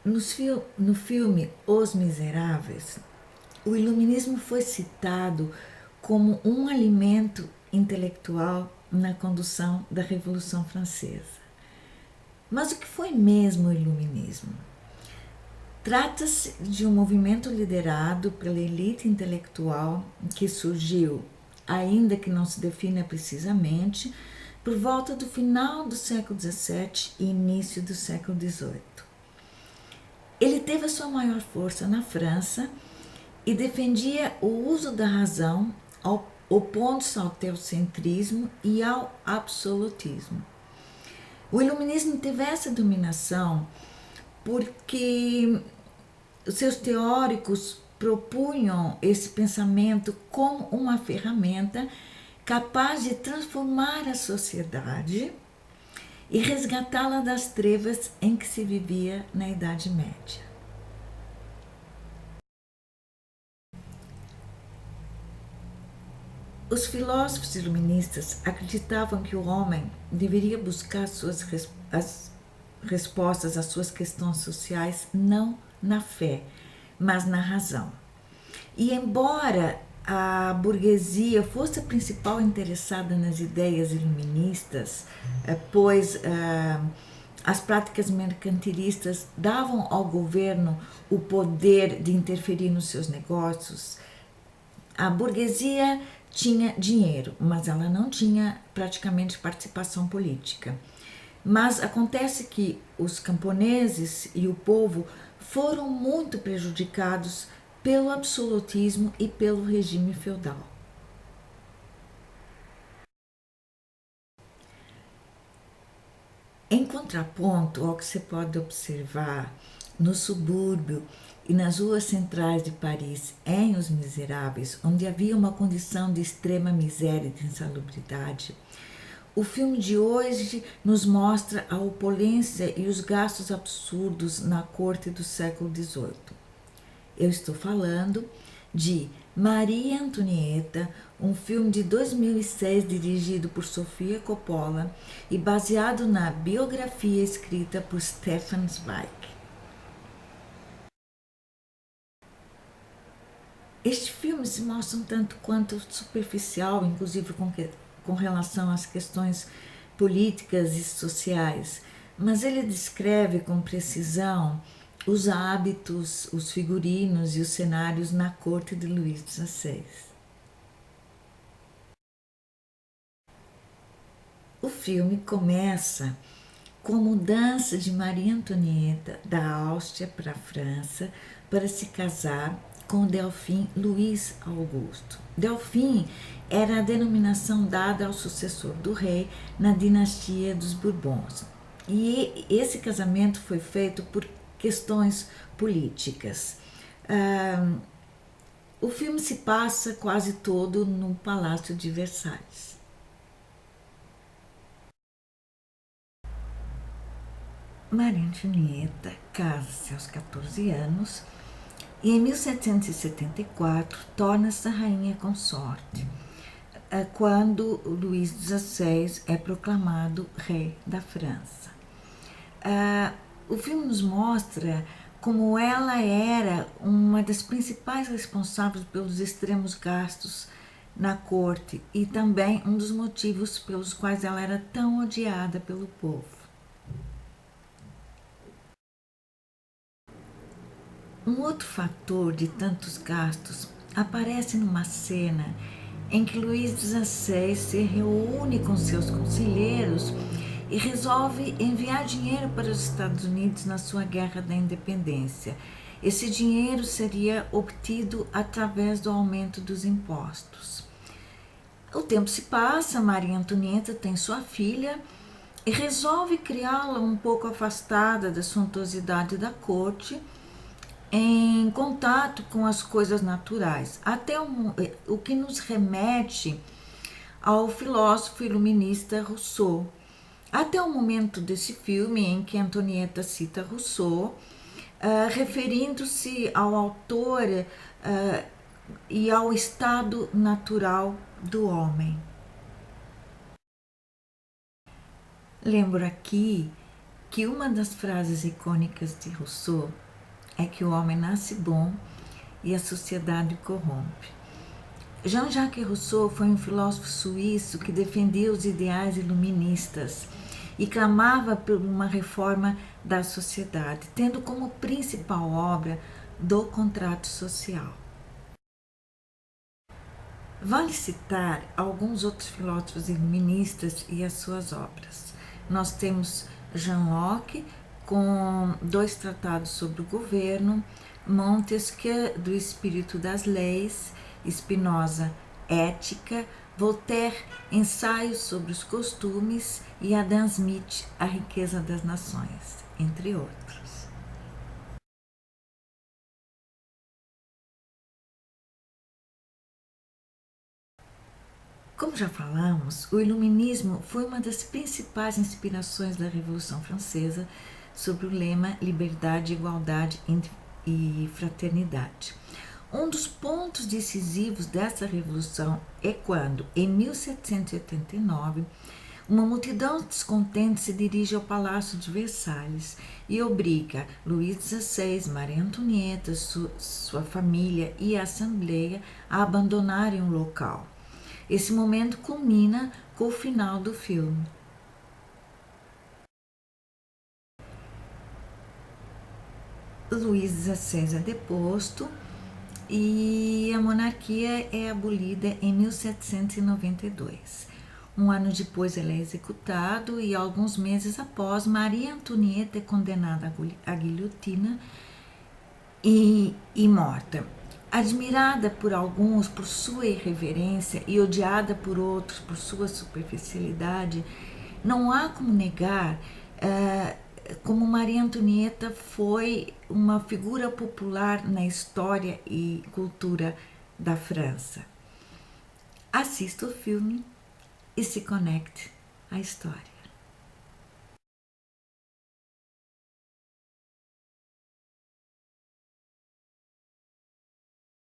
No filme Os Miseráveis, o iluminismo foi citado como um alimento intelectual na condução da Revolução Francesa. Mas o que foi mesmo o iluminismo? Trata-se de um movimento liderado pela elite intelectual que surgiu, ainda que não se defina precisamente, por volta do final do século XVII e início do século XVIII. Ele teve a sua maior força na França e defendia o uso da razão, opondo-se ao teocentrismo e ao absolutismo. O iluminismo teve essa dominação porque os seus teóricos propunham esse pensamento como uma ferramenta capaz de transformar a sociedade e resgatá-la das trevas em que se vivia na Idade Média. Os filósofos iluministas acreditavam que o homem deveria buscar as respostas às suas questões sociais não na fé, mas na razão. E embora a burguesia fosse a principal interessada nas ideias iluministas, pois as práticas mercantilistas davam ao governo o poder de interferir nos seus negócios, a burguesia tinha dinheiro, mas ela não tinha praticamente participação política. Mas acontece que os camponeses e o povo foram muito prejudicados pelo absolutismo e pelo regime feudal. Em contraponto ao que se pode observar no subúrbio e nas ruas centrais de Paris, em Os Miseráveis, onde havia uma condição de extrema miséria e de insalubridade, o filme de hoje nos mostra a opulência e os gastos absurdos na corte do século XVIII. Eu estou falando de Maria Antonieta, um filme de 2006 dirigido por Sofia Coppola e baseado na biografia escrita por Stefan Zweig. Este filme se mostra um tanto quanto superficial, inclusive com relação às questões políticas e sociais, mas ele descreve com precisão os hábitos, os figurinos e os cenários na corte de Luís XVI. O filme começa com a mudança de Maria Antonieta da Áustria para a França para se casar com o Delfim Luís Augusto. Delfim era a denominação dada ao sucessor do rei na dinastia dos Bourbons. E esse casamento foi feito por questões políticas. O filme se passa quase todo no Palácio de Versalhes. Maria Antonieta casa-se aos 14 anos e em 1774 torna-se rainha consorte, quando Luís XVI é proclamado rei da França. O filme nos mostra como ela era uma das principais responsáveis pelos extremos gastos na corte e também um dos motivos pelos quais ela era tão odiada pelo povo. Um outro fator de tantos gastos aparece numa cena em que Luís XVI se reúne com seus conselheiros e resolve enviar dinheiro para os Estados Unidos na sua guerra da independência. Esse dinheiro seria obtido através do aumento dos impostos. O tempo se passa, Maria Antonieta tem sua filha e resolve criá-la um pouco afastada da suntuosidade da corte, em contato com as coisas naturais, até o que nos remete ao filósofo iluminista Rousseau. Até o momento desse filme em que Antonieta cita Rousseau, referindo-se ao autor e ao estado natural do homem. Lembro aqui que uma das frases icônicas de Rousseau é que o homem nasce bom e a sociedade o corrompe. Jean-Jacques Rousseau foi um filósofo suíço que defendia os ideais iluministas e clamava por uma reforma da sociedade, tendo como principal obra do contrato social. Vale citar alguns outros filósofos iluministas e as suas obras. Nós temos Jean Locke, com 2 tratados sobre o governo, Montesquieu, do espírito das leis, Spinoza, ética, Voltaire, ensaios sobre os costumes e Adam Smith, a riqueza das nações, entre outros. Como já falamos, o Iluminismo foi uma das principais inspirações da Revolução Francesa sobre o lema liberdade, igualdade e fraternidade. Um dos pontos decisivos dessa revolução é quando, em 1789, uma multidão descontente se dirige ao Palácio de Versalhes e obriga Luís XVI, Maria Antonieta, sua família e a Assembleia a abandonarem o local. Esse momento culmina com o final do filme. Luís XVI é deposto e a monarquia é abolida em 1792. Um ano depois ele é executado e alguns meses após, Maria Antonieta é condenada à guilhotina e morta. Admirada por alguns por sua irreverência e odiada por outros por sua superficialidade, não há como negar como Maria Antonieta foi uma figura popular na história e cultura da França. Assista o filme e se conecte à história.